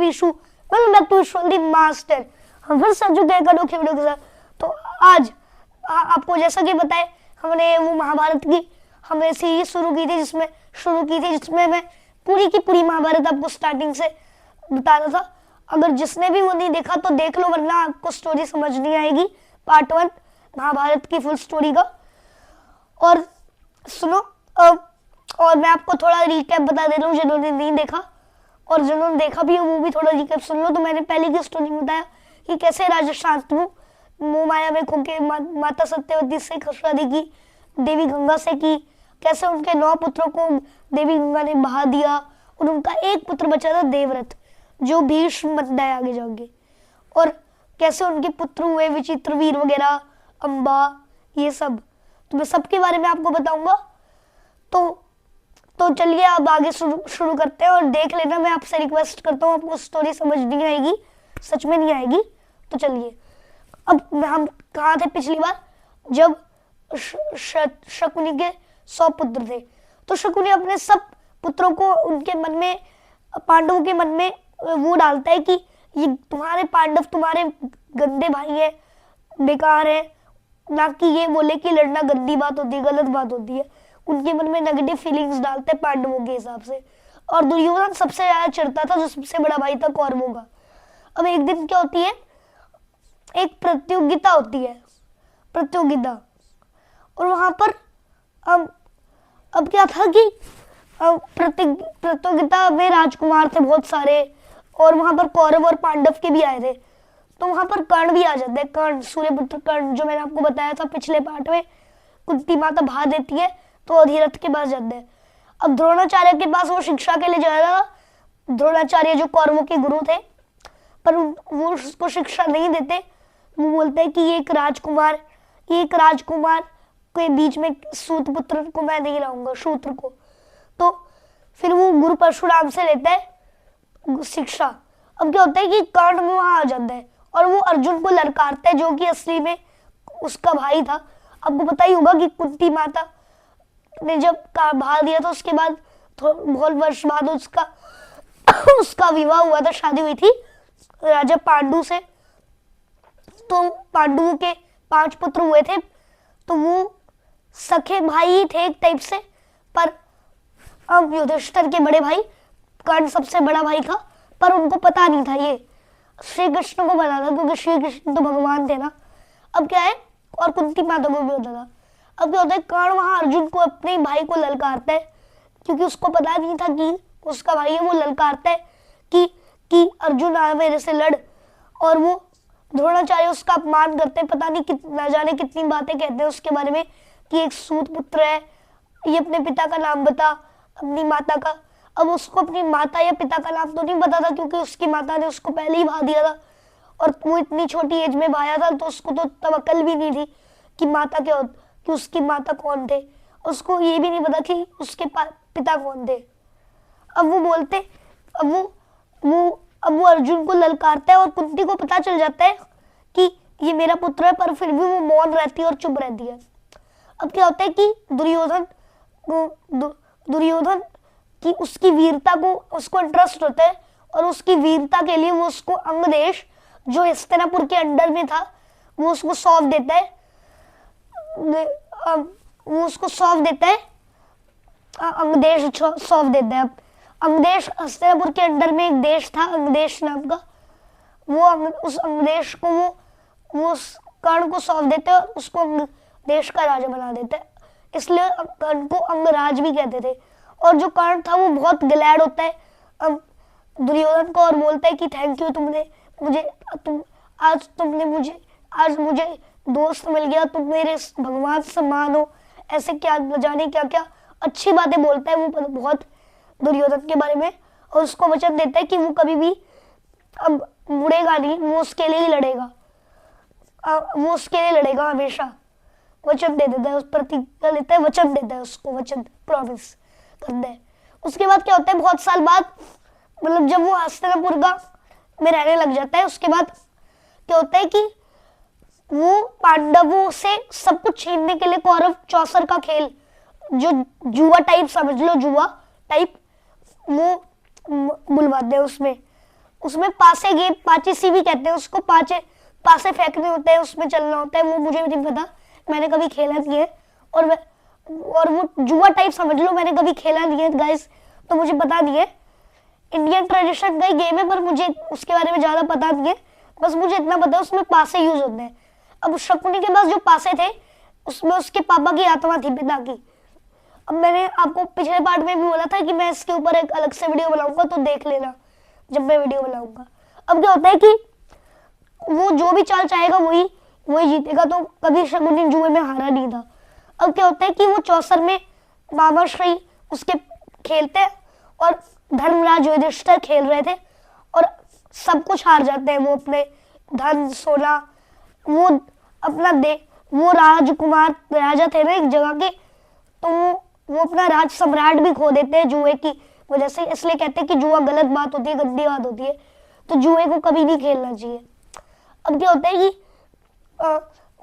Vishu, welcome back to Vishu master. हम फिर से जो कह अनोखे वीडियो के साथ। तो आज आपको जैसा कि बताए, हमने वो महाभारत की हमने सीरीज शुरू की थी जिसमें मैं पूरी की पूरी महाभारत आपको स्टार्टिंग से बता रहा था। अगर जिसने भी वो नहीं देखा तो देख लो, वरना आपको स्टोरी समझ नहीं आएगी। पार्ट 1 महाभारत की फुल स्टोरी का। और सुनो, और मैं आपको थोड़ा रिकैप बता दे रहा हूँ जिन्होंने नहीं देखा, और जिन्होंने देखा भी है वो भी थोड़ा रिकैप सुन लो। तो मैंने पहले की स्टोरी में बताया कि कैसे राजा शांतनु मोह माया में खो के माता सत्यवती से शादी की, देवी गंगा से की, कैसे उनके 9 पुत्रों को देवी गंगा ने बहा दिया और उनका एक पुत्र बचा था देवव्रत, जो भीष्म बनता है आगे जाके, और कैसे उनके पुत्र हुए विचित्रवीर वगैरह, अंबा, ये सब। तो मैं सबके बारे में आपको बताऊंगा। तो चलिए अब आगे शुरू करते हैं। और देख लेना, मैं आपसे रिक्वेस्ट करता हूँ, आपको स्टोरी समझ नहीं आएगी, सच में नहीं आएगी। तो चलिए, अब हम कहाँ थे पिछली बार, जब शकुनी के 100 पुत्र थे। तो शकुनी अपने सब पुत्रों को उनके मन में, पांडवों के मन में वो डालता है कि ये तुम्हारे पांडव तुम्हारे गंदे भाई है, बेकार है, ना कि ये बोले कि लड़ना गंदी बात होती है, गलत बात होती है। उनके मन में नेगेटिव फीलिंग्स डालते हैं पांडवों के हिसाब से। और दुर्योधन सबसे ज्यादा चिढ़ता था, जो सबसे बड़ा भाई था कौरवों का। अब एक दिन क्या होती है, एक प्रतियोगिता होती है, और वहां पर अब क्या था कि प्रतियोगिता में राजकुमार थे बहुत सारे, और वहां पर कौरव और पांडव के भी आए थे। तो वहां पर कर्ण भी आ जाते हैं, कर्ण, सूर्यपुत्र कर्ण, जो मैंने आपको बताया था पिछले पार्ट में। कुंती माता भा देती है तो अधिरथ के पास जाते हैं। अब द्रोणाचार्य के पास वो शिक्षा के लिए जा रहा था। द्रोणाचार्य जो कौरवों के गुरु थे, पर वो उसको शिक्षा नहीं देते। वो बोलते हैं कि एक राजकुमार के बीच में सूत पुत्र को मैं नहीं लाऊंगा, शूद्र को। तो फिर वो गुरु परशुराम से लेता है शिक्षा। अब क्या होता है कि कर्ण में वहां आ जाता है और वो अर्जुन को ललकारता है, जो कि असली में उसका भाई था। आपको पता ही होगा कि कुंती माता ने जब भाग दिया था, उसके बाद बहुत वर्ष बाद उसका विवाह हुआ था, शादी हुई थी राजा पांडु से। तो पांडुओं के 5 पुत्र हुए थे। तो वो सखे भाई ही थे एक टाइप से, पर अब युधिष्ठिर के बड़े भाई, कर्ण सबसे बड़ा भाई था, पर उनको पता नहीं था, ये श्री कृष्ण को पता था, क्योंकि श्री कृष्ण तो भगवान थे ना। अब क्या है, और कुंती माता को भी होता था। अब क्या होता है, कर्ण वहां अर्जुन को, अपने भाई को ललकारता है, क्योंकि उसको पता नहीं था कि उसका भाई है। वो ललकारता है कि अर्जुन आ मेरे से लड़, और वो द्रोणाचार्य उसका अपमान करते हैं। पता नहीं ना जाने कितनी बातें कहते हैं उसके बारे में, कि एक सूत पुत्र है, ये अपने पिता का नाम बता, अपनी माता का। अब उसको अपनी माता या पिता का नाम तो नहीं पता था, क्योंकि उसकी माता ने उसको पहले ही भा दिया था, और वो इतनी छोटी एज में भाया था, तो उसको तो तब अकल भी नहीं थी कि उसकी माता कौन थे। उसको ये भी नहीं पता कि उसके पिता कौन थे। अब वो अर्जुन को ललकारता है, और कुंती को पता चल जाता है कि ये मेरा पुत्र है, पर फिर भी वो मौन रहती है और चुप रहती है। अब क्या होता है कि दुर्योधन की उसकी वीरता को उसको इंटरेस्ट होता है, और उसकी वीरता के लिए वो उसको अंगदेश, जो हस्तिनापुर के अंडर में था, वो उसको सौंप देता है। अंगदेश सौंप देता है। अंगदेश हस्तिनापुर के अंडर में एक देश था, अंगदेश नाम का। उस अंगदेश को वो कर्ण को सौंप देते हैं, और उसको अंगदेश का राजा बना देते हैं। इसलिए कर्ण को अंगराज भी कहते थे। और जो कर्ण था वो बहुत ग्लैड होता है दुर्योधन को, और बोलता है कि थैंक यू, आज मुझे दोस्त मिल गया, तुम मेरे भगवान समान हो। ऐसे क्या न जाने क्या क्या अच्छी बातें बोलता है वो बहुत दुर्योधन के बारे में, और उसको वचन देता है कि वो कभी भी अब मुड़ेगा नहीं, वो उसके लिए ही लड़ेगा, हमेशा। वचन दे देता है, उस प्रतिज्ञा लेता है, वचन देता है उसको, वचन प्रॉमिस करता है। उसके बाद क्या होता है, बहुत साल बाद, मतलब जब वो हस्तिनापुर में रहने लग जाता है, उसके बाद क्या होता है कि वो पांडवों से सब कुछ छीनने के लिए कौरव चौसर का खेल, जो जुआ टाइप समझ लो, जुआ टाइप, वो बुलवाते हैं उसमें। उसमें पासे गेम, पाचीसी भी कहते हैं उसको, पासे फेंकने होते हैं, उसमें चलना होता है, वो मुझे नहीं पता, मैंने कभी खेला नहीं है। और वो जुआ टाइप समझ लो, मैंने कभी खेला नहीं है गाइस, तो मुझे पता नहीं है। इंडियन ट्रेडिशन का ही गेम है, पर मुझे उसके बारे में ज्यादा पता नहीं है। बस मुझे इतना पता है उसमें पासे यूज होते हैं। अब शकुनी के पास जो पासे थे उसमें उसके पापा की आत्मा थी, पिता की। अब मैंने आपको पिछले पार्ट में भी बोला था कि मैं इसके ऊपर एक अलग से वीडियो बनाऊंगा, तो देख लेना जब मैं वीडियो बनाऊंगा। अब क्या होता है कि वो जो भी चाल चाहेगा वही वही जीतेगा, तो कभी शकुनी जुए में हारा नहीं था। अब क्या होता है कि वो चौसर में मामाश्री उसके खेलते हैं और धर्मराज युधिष्ठिर खेल रहे थे और सब कुछ हार जाते हैं। वो अपने धन सोना, वो अपना वो राजकुमार राजा थे ना एक जगह के, तो वो अपना राज सम्राट भी खो देते हैं जुए की वजह से। इसलिए कहते हैं कि जुआ गलत बात होती है, गंदी बात होती है, तो जुए को कभी नहीं खेलना चाहिए। अब क्या होता है कि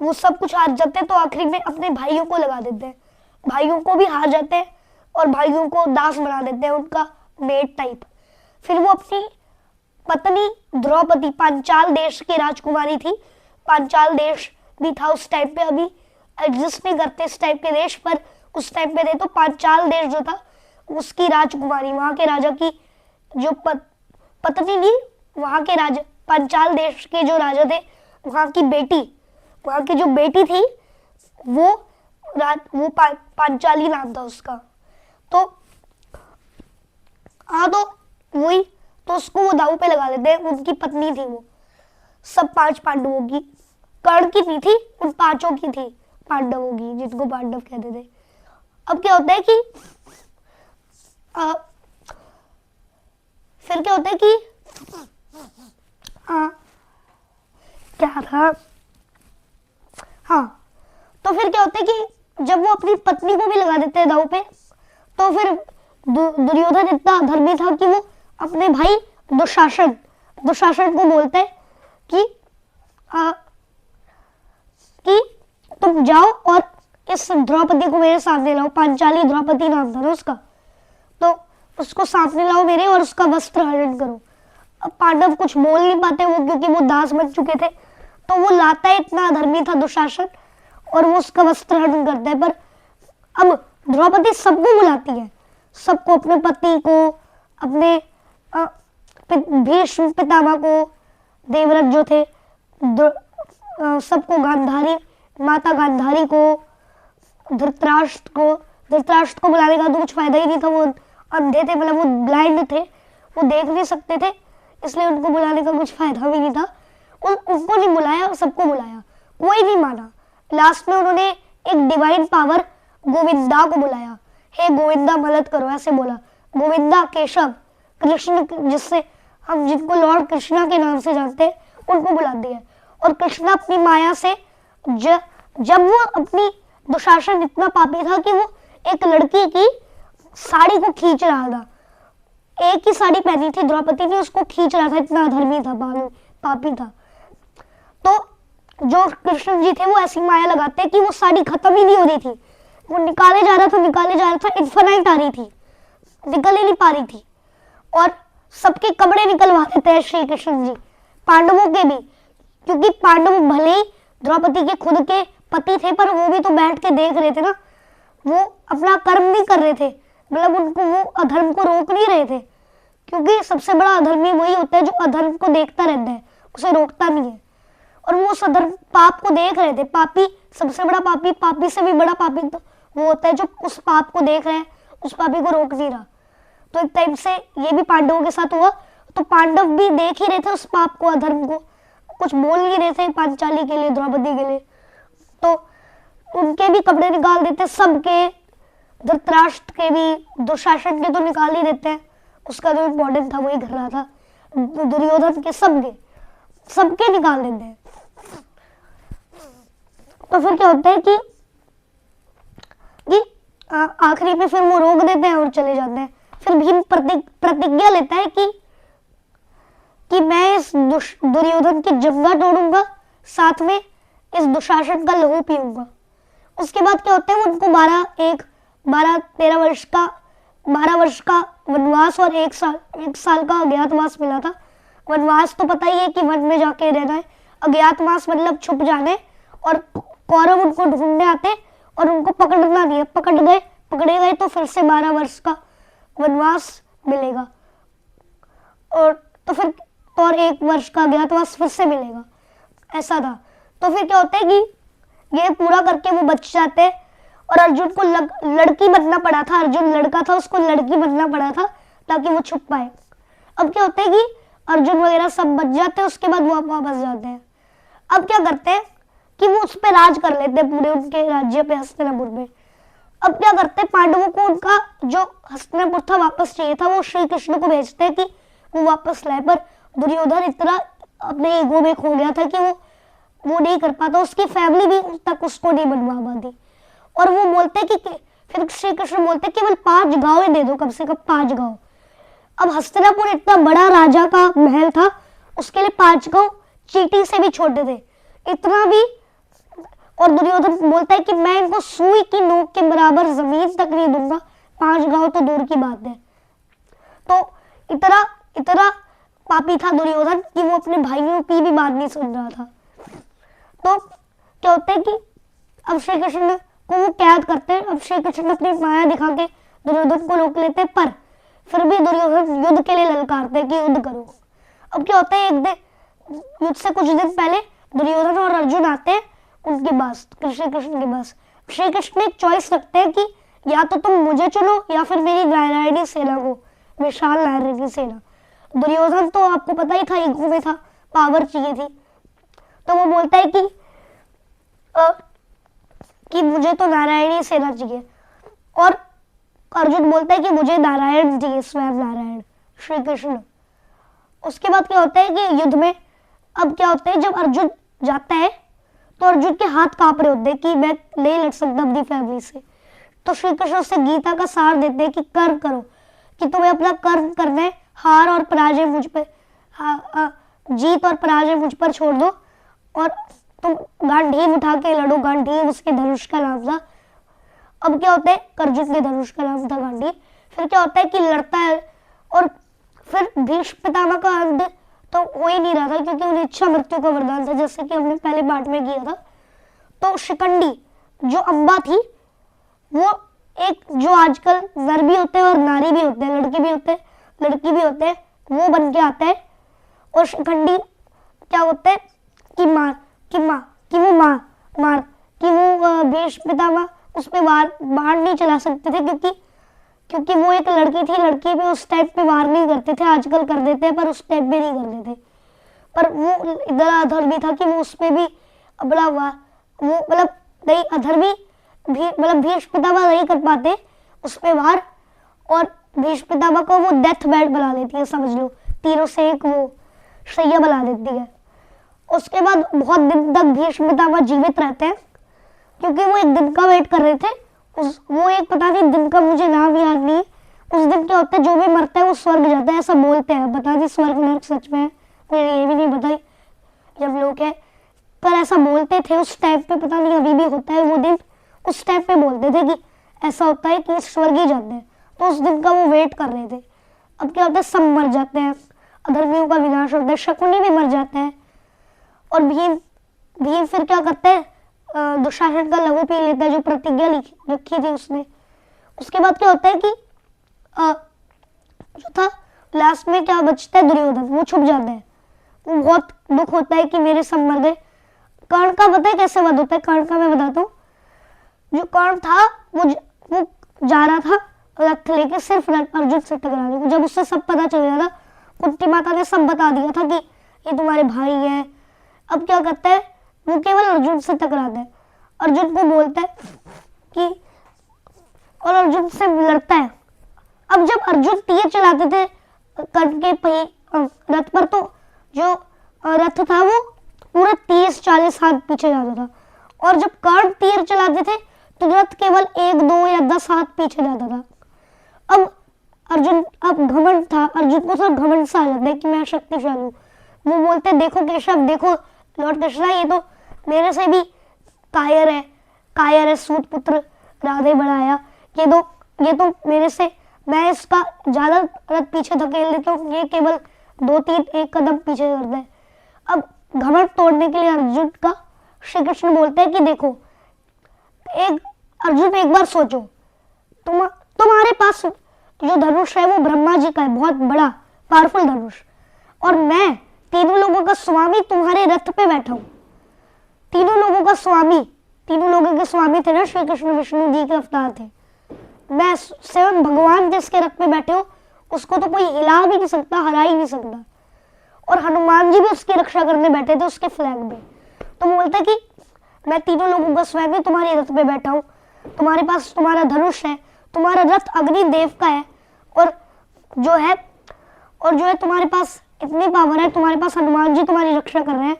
वो सब कुछ हार जाते हैं, तो आखिरी में अपने भाइयों को लगा देते हैं, भाइयों को भी हार जाते हैं और भाइयों को दास बना देते हैं, उनका मेट टाइप। फिर वो अपनी पत्नी द्रौपदी, पांचाल देश की राजकुमारी थी, पांचाल देश भी था उस टाइम पे, अभी एग्जिस्ट नहीं करते इस टाइप के देश, पर उस टाइम पे थे। तो पांचाल देश जो था उसकी राजकुमारी, वहां के राजा की जो पत्नी थी, वहां के राजा, पांचाल देश के जो राजा थे वहां की बेटी, वहां की जो बेटी थी वो पांचाली नाम था उसका। तो हाँ, तो वही, तो उसको वो दाव पे लगा लेते हैं। उनकी पत्नी थी वो, सब 5 पांडवों की, कर्ण की नहीं थी, उन 5 की थी, पांडवों की, जिनको पांडव कहते थे। अब क्या होता है कि फिर क्या होता है कि क्या था, हाँ, तो फिर क्या होता है कि जब वो अपनी पत्नी को भी लगा देते हैं दाव पे, तो फिर दुर्योधन इतना धर्मी था कि वो अपने भाई दुशासन को बोलते हैं कि तुम जाओ और इस द्रौपदी को मेरे सामने लाओ। पांचाली द्रौपदी नाम था ना उसका, तो उसको सामने लाओ मेरे और उसका वस्त्र हरण करो। अब पांडव कुछ बोल नहीं पाते वो, क्योंकि वो दास बन चुके थे, तो वो लाता है, इतना धर्मी था दुशासन, और वो उसका वस्त्र हरण करता है। पर अब द्रौपदी सबको बुलाती है, सबको, अपने पति को, अपने भीष्म पितामह को, देवव्रत जो थे, सबको, गांधारी माता गांधारी को, धृतराष्ट्र को बुलाने का तो कुछ फायदा ही नहीं था, वो अंधे थे, मतलब वो ब्लाइंड थे, वो देख नहीं सकते थे, इसलिए उनको बुलाने का कुछ फायदा भी नहीं था। उनको नहीं बुलाया, सबको बुलाया, कोई नहीं माना। लास्ट में उन्होंने एक डिवाइन पावर गोविंदा को बुलाया, हे गोविंदा मदद करो, ऐसे बोला। गोविंदा, केशव, कृष्ण, जिनको लॉर्ड कृष्णा के नाम से जानते हैं, उनको बुला दिया। और कृष्णा अपनी माया से जब वो अपनी दुशासन इतना पापी था कि वो एक लड़की की साड़ी को खींच रहा था, एक ही साड़ी पहनी थी द्रौपदी ने, उसको खींच रहा था, इतना धर्मी था, पापी था। तो जो कृष्ण जी थे वो ऐसी माया लगाते कि वो साड़ी खत्म ही नहीं हो रही थी, वो निकाले जा रहा था, इन्फिनाइट आ रही थी, निकल ही नहीं पा रही थी, और सबके कपड़े निकलवा देते हैं श्री कृष्ण जी, पांडवों के भी, क्योंकि पांडव भले ही द्रौपदी के खुद के पति थे, पर वो भी तो बैठ के देख रहे थे ना, वो अपना कर्म नहीं कर रहे थे, मतलब उनको वो अधर्म को रोक नहीं रहे थे, क्योंकि सबसे बड़ा अधर्मी वही होता है जो अधर्म को देखता रहता है, उसे रोकता नहीं है। और वो उस अधर्म पाप को देख रहे थे, पापी, सबसे बड़ा पापी, पापी से भी बड़ा पापी तो वो होता है जो उस पाप को देख रहे हैं, उस पापी को रोक नहीं रहा। तो एक टाइम से ये भी पांडवों के साथ हुआ, तो पांडव भी देख ही रहे थे उस पाप को, अधर्म को, कुछ बोल नहीं रहे थे पांचाली के लिए, द्रौपदी के लिए, तो उनके भी कपड़े निकाल देते, सबके, धृतराष्ट्र के भी, दुशासन के तो निकाल ही देते हैं, उसका जो इम्पोर्टेंट था वही कर रहा था, दुर्योधन के, सबके निकाल देते हैं। तो फिर क्या होता है कि आखिरी में फिर वो रोक देते हैं और चले जाते हैं। फिर भीम प्रतिज्ञा लेता है कि मैं इस दुर्योधन की जंगा तोड़ूंगा, साथ में इस दुशासन का लहू पीऊंगा। उसके बाद क्या होता है, वो उनको 12-13 वर्ष का वनवास और एक साल का अज्ञातवास मिला था। वनवास तो पता ही है कि वन में जाके रहना है, अज्ञातवास मतलब छुप जाने, और कौरव उनको ढूंढने आते और उनको पकड़ना नहीं है, पकड़े गए तो फिर से 12 वर्ष का वनवास मिलेगा, और तो फिर और 1 वर्ष का अज्ञातवास फिर से मिलेगा, ऐसा था। तो फिर क्या होता है कि ये पूरा करके वो बच जाते हैं, और अर्जुन को लड़की बनना पड़ा था, अर्जुन लड़का था, उसको लड़की बनना पड़ा था ताकि वो छुप पाए। अब क्या होता है कि अर्जुन वगैरह सब बच जाते हैं, उसके बाद वो वापस जाते हैं। अब क्या करते हैं कि वो उस पर राज कर लेते हैं, पूरे उनके राज्य पे, हस्तिनापुर में। अब क्या करते हैं, पांडवों को उनका जो हस्तिनापुर था वापस चाहिए था, वो श्री कृष्ण को भेजते हैं कि वो वापस लाए, पर दुर्योधन इतना अपने ईगो में खो गया था कि वो नहीं कर पाता, उसकी फैमिली भी तक उसको नहीं बनवा पाती, और वो बोलते कि फिर श्री कृष्ण बोलते केवल 5 गांव दे दो, कम से कम 5 गांव। अब हस्तिनापुर इतना बड़ा राजा का महल था, उसके लिए 5 गांव चींटी से भी छोटे थे, इतना भी। और दुर्योधन बोलता है कि मैं इनको सुई की नोक के बराबर जमीन तक नहीं दूंगा, 5 गांव तो दूर की बात है। तो इतना पापी था दुर्योधन कि वो अपने भाइयों की भी बात नहीं सुन रहा था। तो क्या होता है कि अब श्री कृष्ण को वो कैद करते हैं, अब श्री कृष्ण अपनी माया दिखा के दुर्योधन को रोक लेते हैं, पर फिर भी दुर्योधन युद्ध के लिए ललकारते हैं कि युद्ध करो। अब क्या होता है, एक दिन युद्ध से कुछ दिन पहले दुर्योधन और अर्जुन आते हैं उनके पास, श्री कृष्ण के पास। श्री कृष्ण एक चॉइस रखते हैं कि या तो तुम मुझे चुनो या फिर मेरी नारायणी सेना को, विशाल नारायणी सेना। दुर्योधन तो आपको पता ही था, ईगो में था, पावर चाहिए थी, तो वो बोलता है कि मुझे तो नारायणी सेना चाहिए, और अर्जुन बोलता है कि मुझे नारायण चाहिए, स्वयं नारायण श्री कृष्ण। उसके बाद क्या होता है कि युद्ध में अब क्या होता है, जब अर्जुन जाता है तो अर्जुन के हाथ कांप रहे होते हैं कि मैं नहीं लड़ सकता अपनी फैमिली से। तो श्री कृष्ण उससे गीता का सार देते हैं कि कर्म करो, कि तुम्हें अपना कर्म करना है, हार और पराजय मुझ पर, जीत और पराजय मुझ पर छोड़ दो, और तुम गांडीव उठा के लड़ो। गांडीव उसके धनुष का नाम था। अब क्या होता है, अर्जुन के धनुष का नाम था गांडीव। फिर क्या होता है कि लड़ता है, और फिर भीष्म पितामह का अंत तो हो ही नहीं रहा था, क्योंकि उन्हें इच्छा मृत्यु का वरदान था, जैसे कि हमने पहले पार्ट में किया था। तो शिखंडी जो अम्बा थी, वो एक जो आजकल नर भी होते हैं और नारी भी होते हैं, लड़के भी होते हैं लड़की भी होते हैं, वो बन के आता है। और शिखंडी क्या होता है कि वो भीष्म पितामह उस पर बाण नहीं चला सकते थे, क्योंकि वो एक लड़की थी, लड़की पे उस टाइप पे वार नहीं करते थे, आजकल कर देते हैं पर उस टाइप पे नहीं करते थे। पर वो इधर अधर्मी था कि वो उस पे भी बड़ा हुआ, वो मतलब नहीं अधर्मी मतलब भीष्म पितामह नहीं कर पाते उस पे वार, और भीष्म पितामह को वो डेथ बेड बना देती है, समझ लो, तीरों से एक वो शैया बना देती है। उसके बाद बहुत दिन तक भीष्म पितामह जीवित रहते हैं, क्योंकि वो एक दिन का वेट कर रहे थे। वो एक पता नहीं दिन का, मुझे नाम याद नहीं। उस दिन क्या होता है, जो भी मरता है वो स्वर्ग जाता है, ऐसा बोलते हैं, पता नहीं स्वर्ग नरक सच में है, मुझे ये भी नहीं पता जब लोग है, पर ऐसा बोलते थे उस टाइम पे, पता नहीं अभी भी होता है वो दिन। उस टाइम पे बोलते थे कि ऐसा होता है कि स्वर्ग ही जाते हैं, तो उस दिन का वो वेट कर रहे थे। अब क्या होता है, सब मर जाते हैं, अधर्मियों का विनाश होता है, शकुनी भी मर जाते हैं, और भीम फिर क्या करते हैं, दुशासन का लहू पी लेता है, जो प्रतिज्ञा रखी थी उसने। उसके बाद क्या होता है कि जो था लास्ट में क्या बचता है, दुर्योधन, वो छुप जाता है। वो बहुत दुख होता है कि मेरे सब मर गए। कर्ण का पता है कैसे वध होता है, कर्ण का मैं बताता हूँ। जो कर्ण था वो जा रहा था रथ लेके सिर्फ अर्जुन से टकराने को। जब उससे सब पता चल गया था, कुंती माता ने सब बता दिया था कि ये तुम्हारे भाई है। अब क्या करता है, वो केवल अर्जुन से टकराता है, अर्जुन को बोलता है कि, और अर्जुन से लड़ता है। अब जब अर्जुन तीर चलाते थे कर्ण के रथ पर, तो जो रथ था वो पूरा 30-40 हाथ पीछे जाता था, और जब कर्ण तीर चलाते थे तो रथ केवल 1, 2 या 10 हाथ पीछे जाता था। अब घमंड था, अर्जुन को थोड़ा घमंड सा आ जाता है कि मैं शक्तिशाली हूँ। वो बोलते देखो केशव, देखो लॉर्ड कृष्णा, ये तो मेरे से भी कायर है सूत पुत्र राधे बढ़ाया, ये तो मेरे से, मैं इसका ज्यादा रथ पीछे धकेल देता हूँ, ये केवल दो तीन एक कदम पीछे करता है। अब घमंड तोड़ने के लिए अर्जुन का श्री कृष्ण बोलते हैं कि देखो अर्जुन एक बार सोचो, तुम्हारे पास जो धनुष है वो ब्रह्मा जी का है, बहुत बड़ा पावरफुल धनुष, और मैं तीनों लोगों का स्वामी तुम्हारे रथ पे बैठा हूं। तीनों लोगों के स्वामी थे ना श्री कृष्ण, विष्णु जी के अवतार थे। मैं स्वयं भगवान जिसके रथ पे बैठे हो उसको तो कोई हिला भी नहीं सकता, हरा ही नहीं सकता। और हनुमान जी भी उसकी रक्षा करने बैठे थे उसके फ्लैग में। तो बोलते कि मैं तीनों लोगों का स्वामी तुम्हारे रथ पे बैठा हूं, तुम्हारे पास तुम्हारा धनुष है, तुम्हारा रथ अग्निदेव का है, और जो है तुम्हारे पास इतनी पावर है, तुम्हारे पास हनुमान जी तुम्हारी रक्षा कर रहे हैं।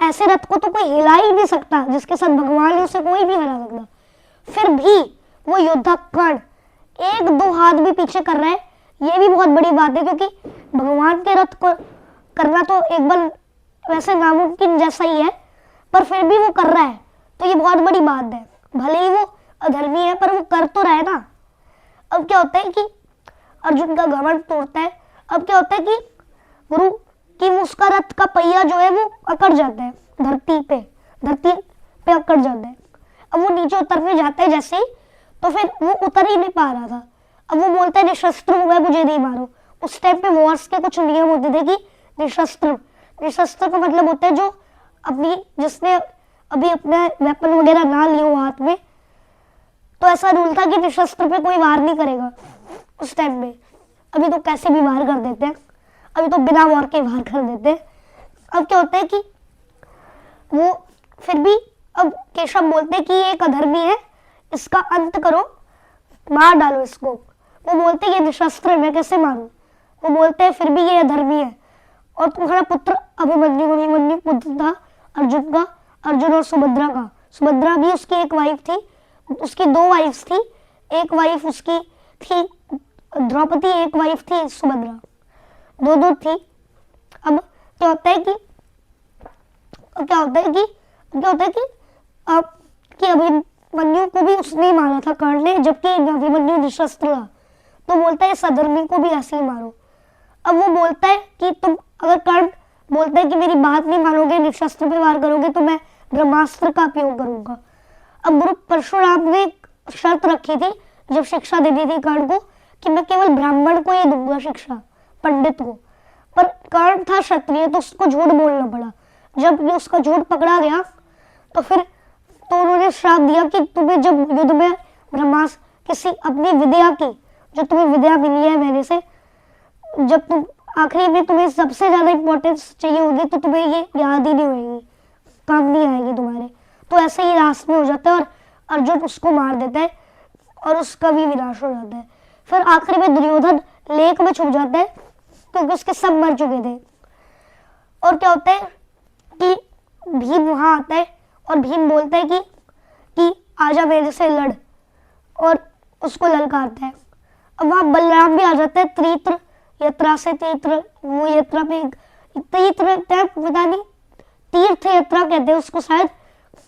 ऐसे रथ को तो कोई हिला ही नहीं सकता, जिसके साथ भगवान है उसे कोई भी हिला सकता। फिर भी वो योद्धा कर्ण एक दो हाथ भी पीछे कर रहा है, ये भी बहुत बड़ी बात है, क्योंकि भगवान के रथ को करना तो एक बार वैसे नामुमकिन जैसा ही है, पर फिर भी वो कर रहा है, तो ये बहुत बड़ी बात है। भले ही वो अधर्मी है पर वो कर तो रहा है ना। अब क्या होता है कि अर्जुन का घमंड तोड़ता है। अब क्या होता है कि गुरु कि उसका रथ का पहिया जो है वो अकड़ जाता है, धरती पे अकड़ जाता है। अब वो नीचे उतरने जाता है जैसे ही, तो फिर वो उतर ही नहीं पा रहा था। अब वो बोलता है निशस्त्र हुआ, मुझे नहीं मारो। उस टाइम पे वॉर्स के कुछ नियम होते थे कि निशस्त्र का मतलब होता है जो जिसने अभी अपने वेपन वगैरह ना लिए हो हाथ में, तो ऐसा रूल था कि निशस्त्र पे कोई वार नहीं करेगा उस टाइम में। अभी तो कैसे भी वार कर देते हैं, अभी तो बिना वार के वार कर देते हैं। अब क्या होता है कि वो फिर भी अब केशव बोलते हैं कि ये एक अधर्मी है, इसका अंत करो, मार डालो इसको। वो बोलते हैं ये निशस्त्र है, मैं कैसे मारूं? वो बोलते हैं फिर भी ये अधर्मी है, और तुम्हारा पुत्र अभिमन्यु पुत्र था अर्जुन का, अर्जुन और सुभद्रा का। सुभद्रा भी उसकी एक वाइफ थी, उसकी दो वाइफ्स थी, एक वाइफ उसकी थी द्रौपदी, एक वाइफ थी सुभद्रा, दो थी। अब क्या होता है कि अभिमन्यु को भी उसने मारा था कर्ण ने, जबकि अभिमन्यु निशस्त्र था। तो बोलता है इस अधर्मी को भी ऐसे ही मारो। अब वो बोलता है कि तुम अगर कर्ण बोलता है कि मेरी बात नहीं मानोगे, निशस्त्र पे वार करोगे, तो मैं ब्रह्मास्त्र का उपयोग करूंगा। अब गुरु परशुराम ने शर्त रखी थी जब शिक्षा दे दी थी कर्ण को कि मैं केवल ब्राह्मण को ही दूंगा शिक्षा, पंडित को। पर कर्ण था क्षत्रिय, तो उसको झूठ बोलना पड़ा। जब ये उसका झूठ पकड़ा गया तो उन्होंने श्राप दिया कि तुम्हें जब युद्ध में ब्रह्मास्त्र किसी अपनी विद्या की, जो तुम्हें विद्या मिली है मेरे से, जब तुम आखिरी में तुम्हें सबसे ज्यादा इंपॉर्टेंस चाहिए होगी, तो तुम्हें ये याद ही नहीं होगी, काम नहीं आएगी तुम्हारे। तो ऐसे ही रास में हो जाता है और अर्जुन उसको मार देता है और उसका भी विनाश हो जाता है। फिर आखिरी में दुर्योधन लेक में छुप जाता है क्योंकि उसके सब मर चुके थे। और क्या होता है कि भीम वहां आता है और भीम बोलता है कि आजा मेरे से लड़, और उसको ललकारता है। अब वहां बलराम भी आ जाता है तीर्थ यात्रा से, वो यात्रा पे पता नहीं तीर्थ यात्रा कहते हैं उसको, शायद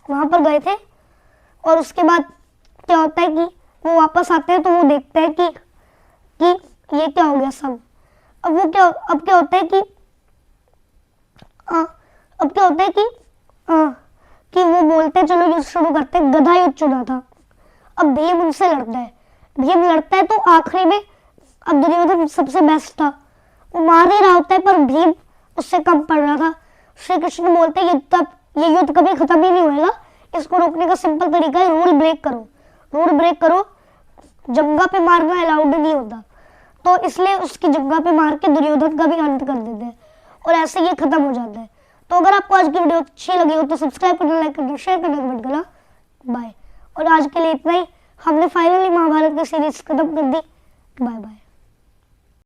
वहां पर गए थे। और उसके बाद क्या होता है कि वो वापस आते हैं तो वो देखते हैं कि ये क्या हो गया सब। अब क्या होता है कि वो बोलते हैं चलो युद्ध शुरू करते हैं, गदा युद्ध चुना था। अब भीम उनसे लड़ता है, तो आखिरी में अब दुर्योधन सबसे बेस्ट था, वो मार ही रहा होता है पर भीम उससे कम पड़ रहा था। श्री कृष्ण बोलते हैं ये युद्ध कभी खत्म ही नहीं होगा, इसको रोकने का सिंपल तरीका है रूल ब्रेक करो। जंगा पे मारना अलाउड नहीं होता, तो इसलिए उसकी जंगा पे मार के दुर्योधन का भी अंत कर देते हैं और ऐसे ये खत्म हो जाता है। तो अगर आपको आज की वीडियो अच्छी लगी हो तो सब्सक्राइब करना, लाइक करना, शेयर करना, कमेंट करना। बाय। और आज के लिए इतना ही, हमने फाइनली महाभारत की सीरीज खत्म कर दी। Bye bye.